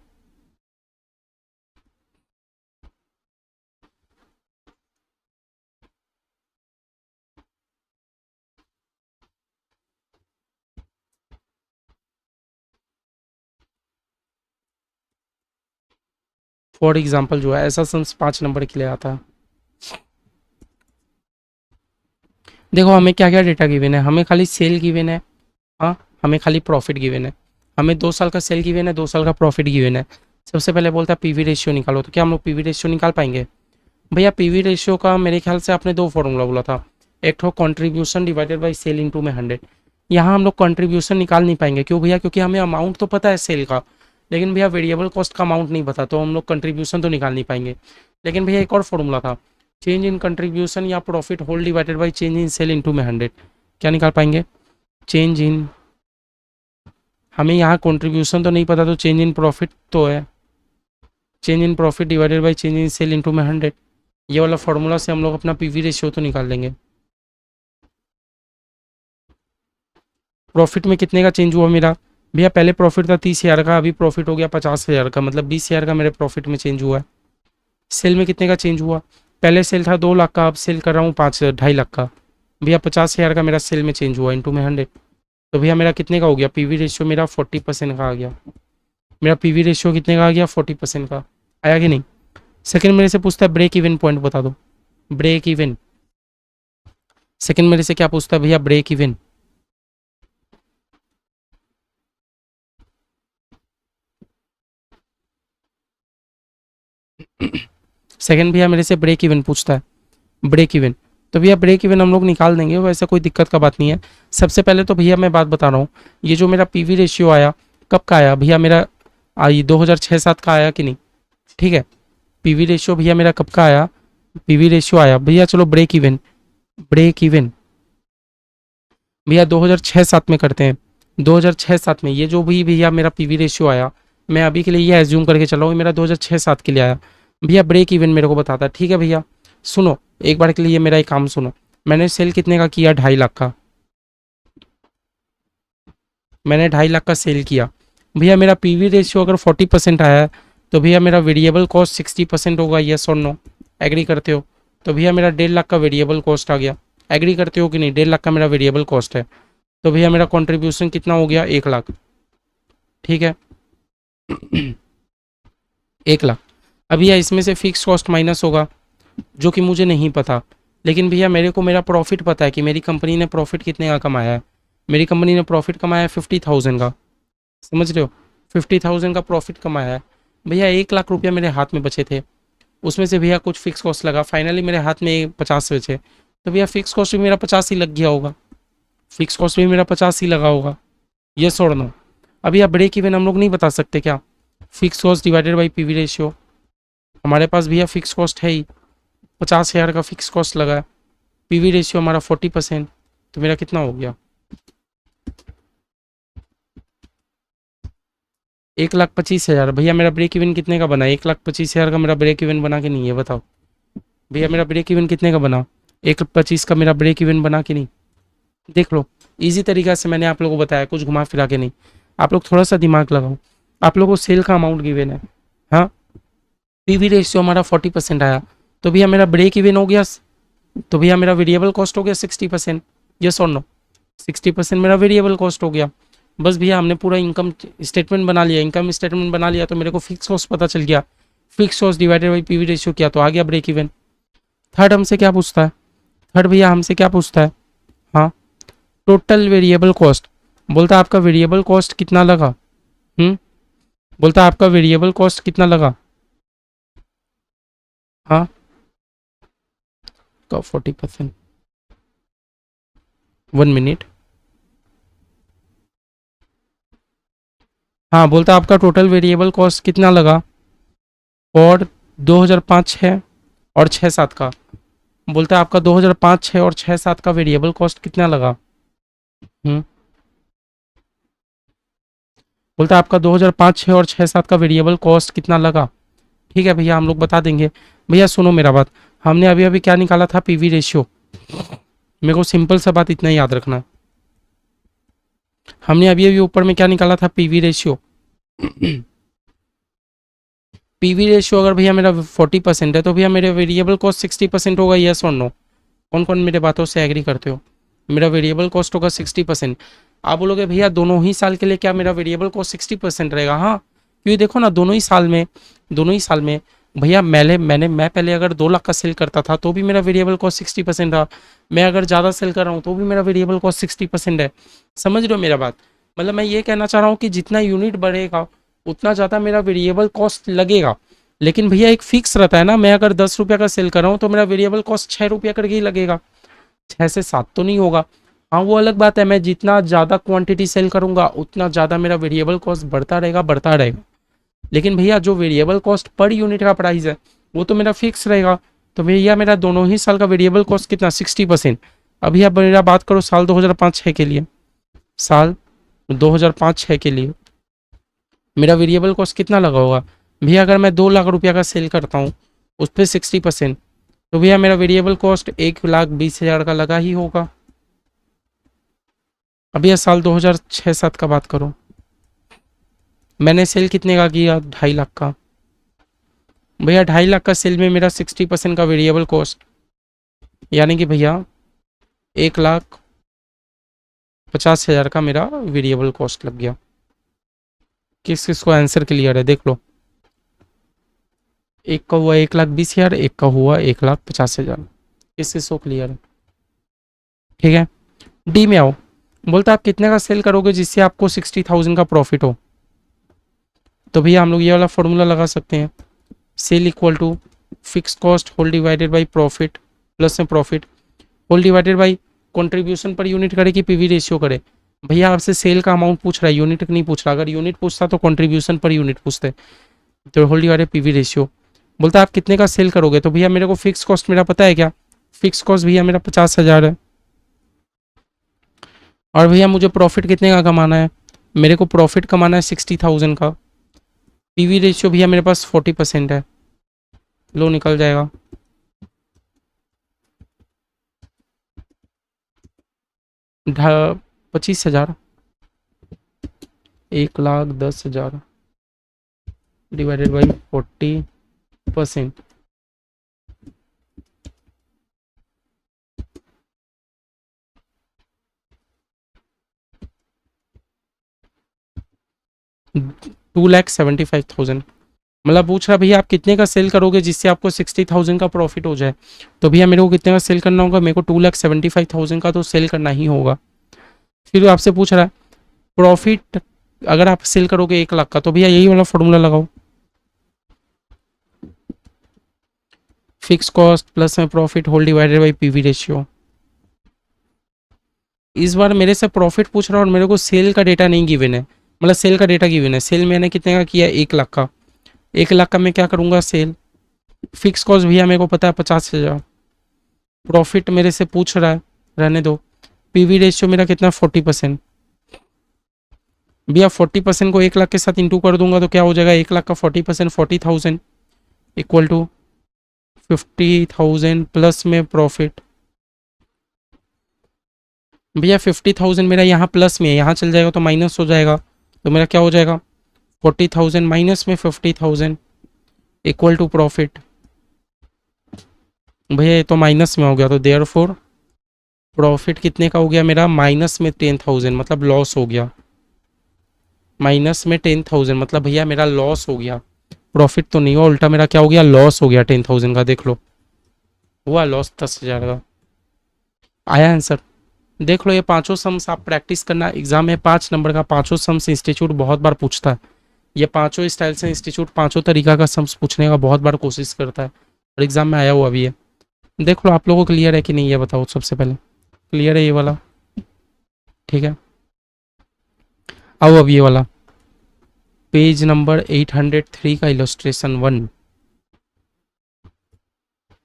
फॉर एग्जाम्पल जो है, ऐसा सम्स 5 नंबर के लिए आता है। देखो हमें क्या क्या डेटा गिवन है, हमें खाली सेल गिवन है, हाँ हमें खाली प्रॉफिट गिवन है, हमें 2 साल का सेल गिवन है, 2 साल का प्रॉफिट गिवन है। सबसे पहले बोलता है पीवी रेशियो निकालो, तो क्या हम लोग पीवी रेशियो निकाल पाएंगे। भैया पीवी रेशियो का मेरे ख्याल से आपने 2 फॉर्मूला बोला था, एक तो contribution divided by sale into में 100। यहाँ हम लोग कंट्रीब्यूशन निकाल नहीं पाएंगे, क्यों भैया, क्योंकि हमें अमाउंट तो पता है सेल का, लेकिन भैया वेरिएबल कॉस्ट का अमाउंट नहीं पता, तो हम लोग कंट्रीब्यूशन तो निकाल नहीं पाएंगे। लेकिन भैया एक और फॉर्मूला था, चेंज इन कंट्रीब्यूशन या profit whole divided by change in sale into में 100। क्या निकाल पाएंगे, चेंज इन, हमें यहाँ कंट्रीब्यूशन तो नहीं पता, तो चेंज इन प्रॉफिट तो है, change in profit divided by change in sale into में 100। ये वाला फॉर्मूला से हम लोग अपना पीवी रेशियो तो निकाल लेंगे। प्रॉफिट में कितने का चेंज हुआ मेरा, भैया पहले प्रॉफिट था 30,000 का, अभी प्रॉफिट हो गया 50,000 का, मतलब 20,000 का मेरे प्रॉफिट में चेंज हुआ है। सेल में कितने का चेंज हुआ, पहले सेल था 2 लाख का, अब सेल कर रहा हूँ 2.5 लाख का। भैया 50,000 का मेरा सेल में चेंज हुआ इंटू में 100, तो भैया मेरा कितने का हो गया, पीवी रेशियो मेरा 40% का आ गया। मेरा पीवी रेशियो कितने का आ गया, 40% का आया कि नहीं। सेकंड मेरे से पूछता है ब्रेक इवन पॉइंट बता दो, ब्रेक इवन। सेकंड मेरे से क्या पूछता है भैया, ब्रेक इवन। सेकंड भैया मेरे से ब्रेक इवन पूछता है, ब्रेक इवन। तो भैया ब्रेक इवन हम लोग निकाल देंगे, वैसा कोई दिक्कत का बात नहीं है। सबसे पहले तो भैया मैं बात बता रहा हूँ, ये जो मेरा पीवी रेशियो आया कब का आया भैया, मेरा आई 2006-7 का आया कि नहीं, ठीक है। पीवी रेशियो भैया मेरा कब का आया, पीवी रेशियो आया भैया, चलो ब्रेक इवन, ब्रेक इवन भैया 2006-7 में करते हैं। 2006-7 में ये जो भी भैया मेरा पीवी रेशियो आया, मैं अभी के लिए ये एज्यूम करके चला हूँ मेरा 2006-7 के लिए आया। भैया ब्रेक इवन मेरे को बताता है, ठीक है भैया। सुनो एक बार के लिए मेरा एक काम सुनो, मैंने सेल कितने का किया, 2.5 लाख का, मैंने 2.5 लाख का सेल किया। भैया मेरा पीवी रेशियो अगर 40% आया है, तो भैया मेरा वेरिएबल कॉस्ट 60% होगा, यस और नो, एग्री करते हो। तो भैया मेरा 1.5 लाख का वेरिएबल कॉस्ट आ गया, एग्री करते हो कि नहीं, 1.5 लाख का मेरा वेरिएबल कॉस्ट है। तो भैया मेरा कॉन्ट्रीब्यूशन कितना हो गया, 1 लाख, ठीक है। 1 लाख। अब भैया इसमें से फिक्स कॉस्ट माइनस होगा, जो कि मुझे नहीं पता, लेकिन भैया मेरे को मेरा प्रॉफिट पता है कि मेरी कंपनी ने प्रॉफिट कितने का कमाया है। मेरी कंपनी ने प्रॉफिट कमाया है 50,000 का, समझ रहे हो, 50,000 का प्रॉफिट कमाया है। भैया 1 लाख रुपया मेरे हाथ में बचे थे, उसमें से भैया कुछ फिक्स कॉस्ट लगा, फाइनली मेरे हाथ में 50 बचे, तो भैया फिक्स कॉस्ट भी मेरा 50 ही लग गया होगा, फिक्स कॉस्ट भी मेरा 50 ही लगा होगा, ये और नो। अभी आप ब्रेक इवन हम लोग नहीं बता सकते क्या, fix cost divided by PV ratio. हमारे पास भैया फिक्स कॉस्ट है ही, 50,000 का फिक्स कॉस्ट लगा है, पीवी रेशियो हमारा 40%, तो मेरा कितना हो गया, 1,25,000। भैया मेरा ब्रेक इवन कितने का बना, 1,25,000 का मेरा ब्रेक इवन बना कि नहीं, ये बताओ भैया, मेरा ब्रेक इवन कितने का बना, 1,25,000 का मेरा ब्रेक इवन बना कि नहीं। देख लो, इजी तरीका से मैंने आप लोगों को बताया, कुछ घुमा फिरा के नहीं। आप लोग थोड़ा सा दिमाग लगाओ, आप लोगों को सेल का अमाउंट गिवन है, हाँ, पीवी रेशियो हमारा 40% आया, तो भैया मेरा ब्रेक इवन हो गया, तो भैया मेरा वेरिएबल कॉस्ट हो गया 60%, यस और नो, 60% मेरा वेरिएबल कॉस्ट हो गया। बस भैया हमने पूरा इनकम स्टेटमेंट बना लिया, इनकम स्टेटमेंट बना लिया, तो मेरे को फिक्स कॉस्ट पता चल गया, fix cost divided by PV ratio किया तो आ गया ब्रेक इवन। थर्ड हमसे क्या पूछता है, थर्ड भैया हमसे क्या पूछता है, हाँ, टोटल वेरिएबल कॉस्ट, बोलता है आपका वेरिएबल कॉस्ट कितना लगा, बोलता है आपका वेरिएबल कॉस्ट कितना लगा, हाँ, का 40%, 1 मिनट, हाँ, बोलता है आपका टोटल वेरिएबल कॉस्ट कितना लगा, और 2005-6 और 6-7 का, बोलता है आपका 2005-6 और 6-7 का वेरिएबल कॉस्ट कितना लगा, हम्म, बोलता है आपका 2005-6 और 6-7 का वेरिएबल कॉस्ट कितना लगा। ठीक है भैया, हम लोग बता देंगे। भैया सुनो मेरा बात, हमने अभी अभी क्या निकाला था, पीवी रेशियो। मेरे को सिंपल सा बात इतना ही याद रखना, हमने अभी अभी ऊपर में क्या निकाला था, पीवी रेशियो। पीवी रेशियो अगर भैया मेरा 40% है, तो भैया मेरे वेरिएबल कॉस्ट 60% होगा, यस और नो। कौन कौन मेरे बातों से एग्री करते हो, मेरा वेरिएबल कॉस्ट होगा 60%। आप बोलोगे भैया दोनों ही साल के लिए क्या मेरा वेरिएबल कॉस्ट 60% रहेगा, हाँ, क्योंकि देखो ना, दोनों ही साल में, दोनों ही साल में भैया मैं पहले अगर 2 लाख का सेल करता था तो भी मेरा वेरिएबल कॉस्ट 60% था, मैं अगर ज़्यादा सेल कर रहा हूँ तो भी मेरा वेरिएबल कॉस्ट 60% है। समझ रहे हो मेरा बात, मतलब मैं ये कहना चाह रहा हूँ कि जितना यूनिट बढ़ेगा उतना ज़्यादा मेरा वेरिएबल कॉस्ट लगेगा, लेकिन भैया एक फिक्स रहता है ना, मैं अगर 10 रुपये का सेल कर रहा हूँ तो मेरा वेरिएबल कॉस्ट 6 रुपया करके ही लगेगा, 6 से 7 तो नहीं होगा। हाँ वो अलग बात है, मैं जितना ज़्यादा क्वांटिटी सेल करूंगा उतना ज़्यादा मेरा वेरिएबल कॉस्ट बढ़ता रहेगा, बढ़ता रहेगा। लेकिन भैया जो वेरिएबल कॉस्ट पर यूनिट का प्राइस है वो तो मेरा फिक्स रहेगा। तो भैया मेरा दोनों ही साल का वेरिएबल कॉस्ट कितना, 60%। अभी आप मेरा बात करो साल 2005-6 के लिए, साल 2005-6 के लिए मेरा वेरिएबल कॉस्ट कितना लगा होगा भैया, अगर मैं 2 लाख रुपया का सेल करता हूँ उस पर 60%, तो भैया मेरा वेरिएबल कॉस्ट 1,20,000 का लगा ही होगा। अब यह साल 2006-7 का बात करो, मैंने सेल कितने का किया, 2.5 लाख का, भैया 2.5 लाख का सेल में मेरा 60% का वेरिएबल कॉस्ट, यानी कि भैया 1,50,000 का मेरा वेरिएबल कॉस्ट लग गया। किस किस को आंसर क्लियर है देख लो। एक का हुआ 1,20,000, एक का हुआ 1,50,000। किस किस को क्लियर है? ठीक है, डी में आओ। बोलता आप कितने का सेल करोगे जिससे आपको 60,000 का प्रॉफिट हो? तो भैया हम लोग ये वाला फॉर्मूला लगा सकते हैं, sale equal to fix cost whole divided by profit plus में profit whole divided by contribution per unit करे कि पीवी रेशियो करे। भैया आपसे सेल का अमाउंट पूछ रहा है, यूनिट नहीं पूछ रहा। अगर यूनिट पूछता तो कंट्रीब्यूशन पर यूनिट पूछते, तो होल डिवाइडेड पीवी रेशियो। बोलता आप कितने का सेल करोगे? तो भैया मेरे को फिक्स कॉस्ट मेरा पता है क्या? फिक्स कॉस्ट भैया मेरा 50,000 है। और भैया मुझे प्रॉफिट कितने का कमाना है? मेरे को प्रॉफिट कमाना है 60,000 का। पीवी रेशियो भैया मेरे पास 40% है। लो निकल जाएगा। 25,000, 1,10,000 डिवाइडेड बाई 40%। $2,75,000। मतलब पूछ रहा भैया आप कितने का सेल करोगे जिससे आपको 60,000 का प्रॉफिट हो जाए? तो भैया मेरे को कितने का सेल करना होगा? मेरे को 2,75,000 का तो सेल करना ही होगा। फिर आपसे पूछ रहा है प्रॉफिट अगर आप सेल करोगे 1 लाख का, तो भैया यही वाला फॉर्मूला लगाओ, फिक्स कॉस्ट प्लस में profit whole divided by PV ratio. इस बार मेरे से प्रॉफिट पूछ रहा है और मेरे को सेल का डेटा नहीं गिवन है, मतलब सेल का डेटा गिवन है। सेल मैंने कितने का किया? 1 लाख का। 1 लाख का मैं क्या करूंगा? सेल। फिक्स कॉस्ट भैया मेरे को पता है 50,000। प्रॉफिट मेरे से पूछ रहा है, रहने दो। पीवी रेशियो मेरा कितना? 40%। भैया 40% को 1 लाख के साथ इंटू कर दूंगा तो क्या हो जाएगा? 1 लाख का 40%, 40,000 इक्वल टू 50,000 प्लस में प्रॉफिट। भैया 50,000 मेरा यहाँ प्लस में है, यहाँ चल जाएगा तो माइनस हो जाएगा। तो मेरा क्या हो जाएगा? 40,000 माइनस में 50,000 इक्वल टू प्रॉफिट। भैया ये तो माइनस में हो गया, तो देयर फोर प्रॉफिट कितने का हो गया मेरा? माइनस में 10,000, मतलब लॉस हो गया। माइनस में 10,000 मतलब भैया मेरा लॉस हो गया। प्रॉफिट तो नहीं हुआ, उल्टा मेरा क्या हो गया? लॉस हो गया 10,000 का। देख लो, हुआ लॉस 10,000 का। आया आंसर? देख लो, ये पांचों सम्स आप प्रैक्टिस करना। एग्जाम में 5 नंबर का पांचों सम्स इंस्टीट्यूट बहुत बार पूछता है। ये पांचों स्टाइल से इंस्टीट्यूट पांचों तरीका का सम्स पूछने का बहुत बार कोशिश करता है और एग्जाम में आया हुआ भी है। देख लो आप लोगों को क्लियर है कि नहीं, ये बताओ सबसे पहले। क्लियर है ये वाला? ठीक है, आओ अब ये वाला पेज नंबर 803 का इलस्ट्रेशन 1।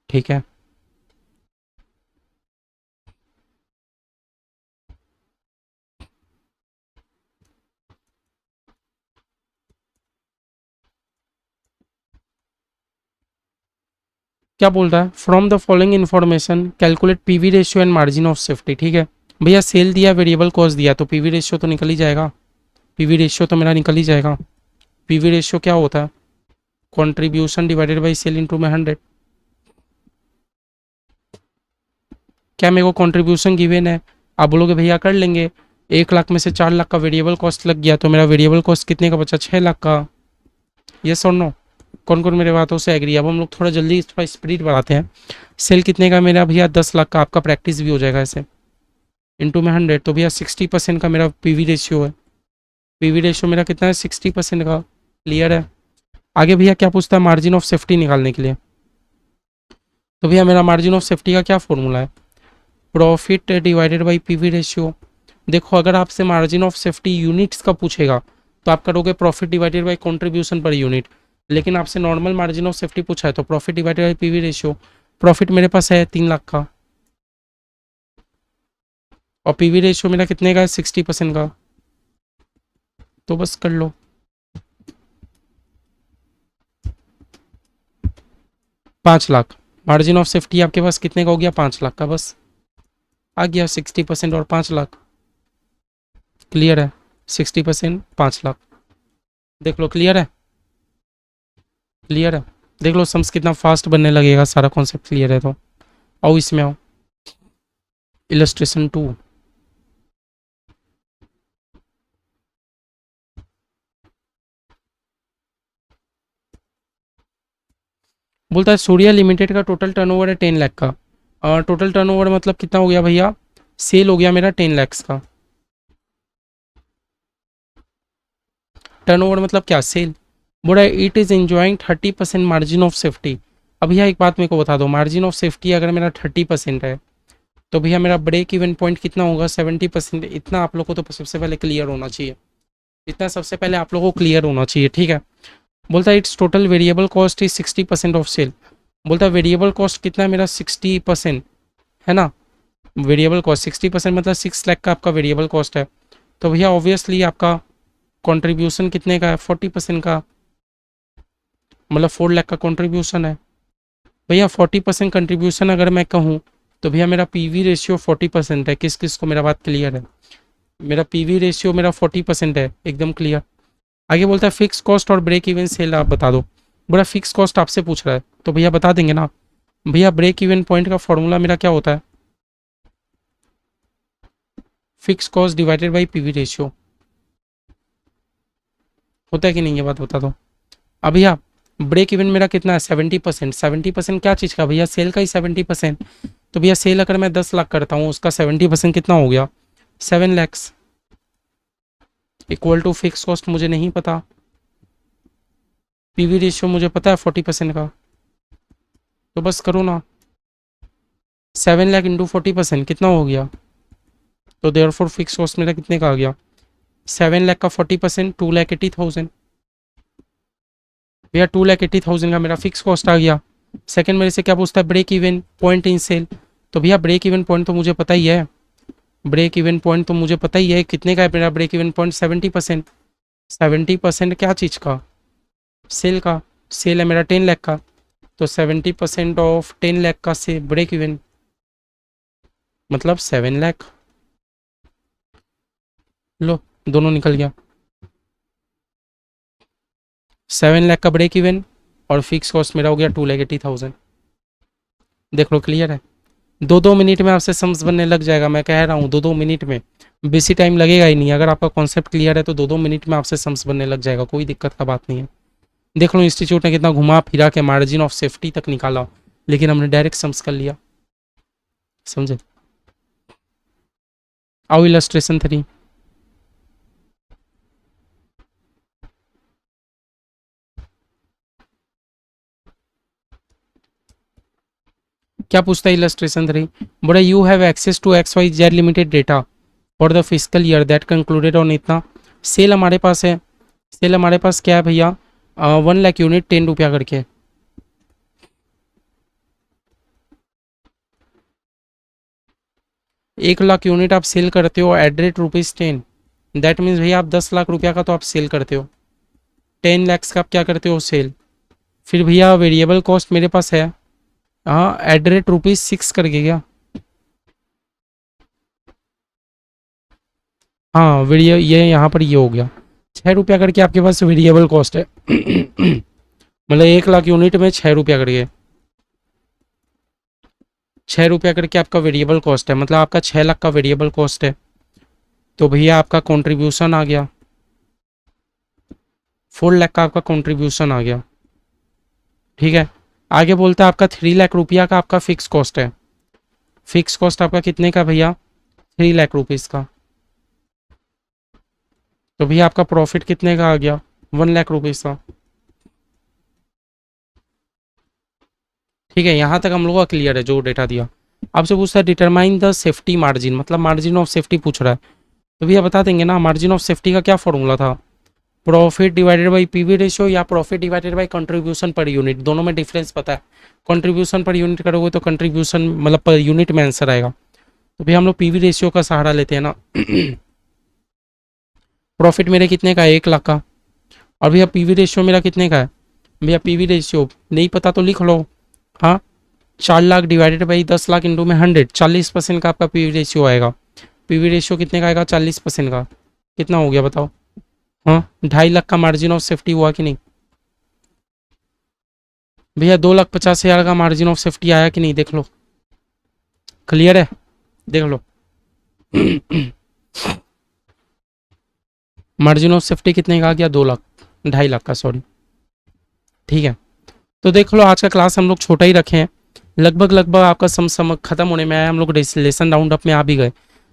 ठीक है, क्या बोल रहा है? From the following information calculate PV ratio and margin of safety. ठीक है भैया, सेल दिया, वेरिएबल कॉस्ट दिया, तो पीवी रेशियो तो निकल ही जाएगा। पीवी रेशियो तो मेरा निकल ही जाएगा। पीवी रेशियो क्या होता है? Contribution divided by sale into में 100। क्या मेरे को कंट्रीब्यूशन गिवन है? आप बोलोगे भैया कर लेंगे, 1 लाख में से 4 लाख का वेरिएबल कॉस्ट लग गया, तो मेरा वेरिएबल कॉस्ट कितने का बचा? 6 लाख का। यस और नो? कौन कौन मेरे बातों से एग्री? अब हम लोग थोड़ा जल्दी थोड़ा स्पीड बढ़ाते हैं। सेल कितने का मेरा भैया? 10 लाख का। आपका प्रैक्टिस भी हो जाएगा ऐसे। इंटू में 100, तो भैया 60% का मेरा पीवी रेशियो है। पीवी रेशियो मेरा कितना है? 60% का। क्लियर है? आगे भैया क्या पूछता है? मार्जिन ऑफ सेफ्टी निकालने के लिए। तो भैया मेरा मार्जिन ऑफ सेफ्टी का क्या फॉर्मूला है? Profit divided by PV ratio. देखो अगर आपसे मार्जिन ऑफ सेफ्टी यूनिट्स का पूछेगा तो आप करोगे profit divided by contribution per unit, लेकिन आपसे नॉर्मल मार्जिन ऑफ सेफ्टी पूछा है तो profit divided by PV ratio. Profit मेरे पास है 3 लाख का और पीवी रेशियो मेरा कितने का है? 60% का। तो बस कर लो। 5 लाख मार्जिन ऑफ सेफ्टी आपके पास कितने का हो गया? 5 लाख का। बस आ गया 60% और 5 लाख। क्लियर है? 60% 5 लाख। देख लो, क्लियर है? क्लियर है? देख लो सम्स कितना फास्ट बनने लगेगा, सारा कॉन्सेप्ट क्लियर है तो। आओ इसमें आओ, इलस्ट्रेशन 2। बोलता है सूर्या लिमिटेड का टोटल टर्नओवर है 10 लाख का। टोटल टर्नओवर मतलब कितना हो गया भैया, सेल हो गया मेरा 10 लाख का। टर्नओवर मतलब क्या, सेल। बोला it is enjoying 30% margin of safety. अब भैया एक बात मेरे को बता दो, मार्जिन ऑफ सेफ्टी अगर मेरा 30% है तो भैया मेरा ब्रेक इवन पॉइंट कितना होगा, 70%। इतना आप लोग को तो सबसे पहले क्लियर होना चाहिए, इतना सबसे पहले आप लोगों को क्लियर होना चाहिए, ठीक है। बोलता है it's total variable cost is 60% of sale. बोलता है वेरिएबल कॉस्ट कितना है मेरा, 60% है ना। वेरिएबल कॉस्ट 60% मतलब 6 लाख का आपका वेरिएबल कॉस्ट है। तो भैया ऑब्वियसली आपका कंट्रीब्यूशन कितने का है, 40% का, मतलब 4 लाख का कंट्रीब्यूशन है। भैया 40% कंट्रीब्यूशन अगर मैं कहूँ तो भैया मेरा पीवी रेशियो 40% है। किस किस को मेरा बात क्लियर है, मेरा पीवी रेशियो मेरा 40% है, एकदम क्लियर। आगे बोलता है फिक्स कॉस्ट और ब्रेक इवन सेल आप बता दो। बड़ा फिक्स कॉस्ट आपसे पूछ रहा है तो भैया बता देंगे ना। भैया ब्रेक इवन पॉइंट का फॉर्मूला मेरा क्या होता है, fix cost divided by PV ratio, होता है कि नहीं, ये बात बता दो। अब भैया ब्रेक इवन मेरा कितना है, 70%। 70% क्या चीज़ का भैया, सेल का ही 70%। तो भैया सेल अगर मैं 10 लाख करता हूँ, उसका 70% कितना हो गया, 7 lakhs। Equal to fix cost मुझे नहीं पता, पीवी रेशियो मुझे पता है 40% का, तो बस करो ना, 7 लाख इंटू 40% कितना हो गया। तो देयरफॉर फिक्स कॉस्ट मेरा कितने का आ गया, 7 लाख का 40% 2,80,000। भैया 2,80,000 का मेरा फिक्स कॉस्ट आ गया। सेकंड मेरे से क्या पूछता है, break even point in sale. तो भैया ब्रेक इवन पॉइंट तो मुझे पता ही है, ब्रेक इवन पॉइंट तो मुझे पता ही है कितने का है मेरा ब्रेक इवन पॉइंट, 70%। 70% क्या चीज़ का, सेल का। सेल है मेरा 10 लाख का, तो 70% ऑफ 10 लाख का से ब्रेक इवन मतलब 7 लाख। लो दोनों निकल गया, 7 लाख का ब्रेक इवन और फिक्स कॉस्ट मेरा हो गया 2,80,000। देख लो क्लियर है। 2-2 मिनट में आपसे सम्स बनने लग जाएगा, मैं कह रहा हूँ 2-2 मिनट में, बेसी टाइम लगेगा ही नहीं। अगर आपका कॉन्सेप्ट क्लियर है तो 2-2 मिनट में आपसे सम्स बनने लग जाएगा, कोई दिक्कत का बात नहीं है। देख लो इंस्टीट्यूट ने कितना घुमा फिरा के मार्जिन ऑफ सेफ्टी तक निकाला, लेकिन हमने डायरेक्ट सम्स कर लिया, समझे। आओ इलस्ट्रेशन 3। क्या पूछता है इलस्ट्रेशन 3, बोला you have access to XYZ limited data for the physical year that concluded on इतना। सेल हमारे पास है, सेल हमारे पास क्या है भैया, 1 लाख यूनिट 10 रुपया करके। एक लाख यूनिट आप सेल करते हो एट रेट ₹10। दैट मीन्स भैया आप 10 लाख रुपया का तो आप सेल करते हो, 10 lakhs का आप क्या करते हो, सेल। फिर भैया वेरिएबल कॉस्ट मेरे पास है, हाँ एट रेट ₹6 करके क्या, हाँ वेरिए ये यहाँ पर ये हो गया 6 रुपया करके आपके पास वेरिएबल कॉस्ट है। मतलब 1 लाख यूनिट में 6 रुपया करके, 6 रुपया करके आपका वेरिएबल कॉस्ट है, मतलब आपका 6 लाख का वेरिएबल कॉस्ट है। तो भैया आपका कंट्रीब्यूशन आ गया 4 लाख का, आपका कंट्रीब्यूशन आ गया, ठीक है। आगे बोलता है आपका 3 लाख रुपया का आपका फिक्स कॉस्ट है। फिक्स कॉस्ट आपका कितने का भैया, 3 लाख रुपीज़ का। तो भैया आपका प्रॉफिट कितने का आ गया, 1 लाख रुपीज़ का, ठीक है। यहाँ तक हम लोग का क्लियर है जो डेटा दिया। आपसे पूछता है डिटरमाइन द सेफ्टी मार्जिन, मतलब मार्जिन ऑफ सेफ्टी पूछ रहा है। तो भैया बता देंगे ना, मार्जिन ऑफ सेफ्टी का क्या फॉर्मूला था, profit divided by PV ratio या profit divided by contribution per unit, दोनों में डिफरेंस पता है। कंट्रीब्यूशन पर यूनिट करोगे तो कंट्रीब्यूशन मतलब पर यूनिट में आंसर आएगा। तो भैया हम लोग पीवी रेशियो का सहारा लेते हैं ना। प्रॉफिट मेरे कितने का है, 1 लाख का, और भैया पीवी रेशियो मेरा कितने का है। भैया पीवी रेशियो नहीं पता तो लिख लो, हाँ 4 lakh divided by 10 lakh into में 100, 40% का आपका पीवी रेशियो आएगा। पीवी रेशियो कितने का आएगा, 40% का, कितना हो गया बताओ। हाँ 2.5 लाख का मार्जिन ऑफ सेफ्टी हुआ कि नहीं। भैया 2,50,000 का मार्जिन ऑफ सेफ्टी आया कि नहीं देख लो, क्लियर है, देख लो। मार्जिन ऑफ सेफ्टी कितने का आ गया, 2 लाख, 2.5 लाख का, सॉरी। ठीक है, तो देख लो आज का क्लास हम लोग छोटा ही रखे हैं, लगभग लगभग आपका सम खत्म होने में आया, हम लोग लेसन राउंड अप में आ भी गए।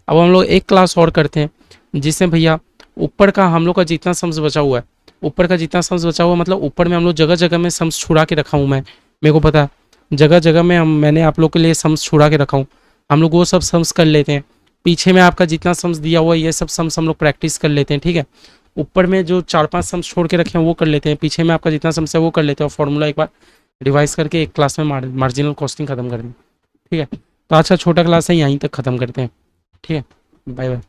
अब हम लोग एक क्लास और करते हैं जिससे भैया ऊपर का हम लोग का जितना सम्स बचा हुआ है, ऊपर का जितना सम्स बचा हुआ है, मतलब ऊपर में हम लोग जगह जगह में सम्स छुड़ा के रखा हूँ मैं, मेरे को पता है, जगह जगह में मैंने आप लोग के लिए सम्स छुड़ा के रखा हूँ, हम लोग वो सब सम्स कर लेते हैं। पीछे में आपका जितना सम्स दिया हुआ है ये सब सम्स हम लोग प्रैक्टिस कर लेते हैं, ठीक है। ऊपर में जो 4-5 सम्स छोड़ के रखे हैं वो कर लेते हैं, पीछे में आपका जितना सम्स है वो कर लेते हैं, और फॉर्मूला एक बार रिवाइज करके एक क्लास में मार्जिनल कॉस्टिंग खत्म कर दें, ठीक है। तो आज का छोटा क्लास है यहीं तक खत्म करते हैं, ठीक है, बाय बाय।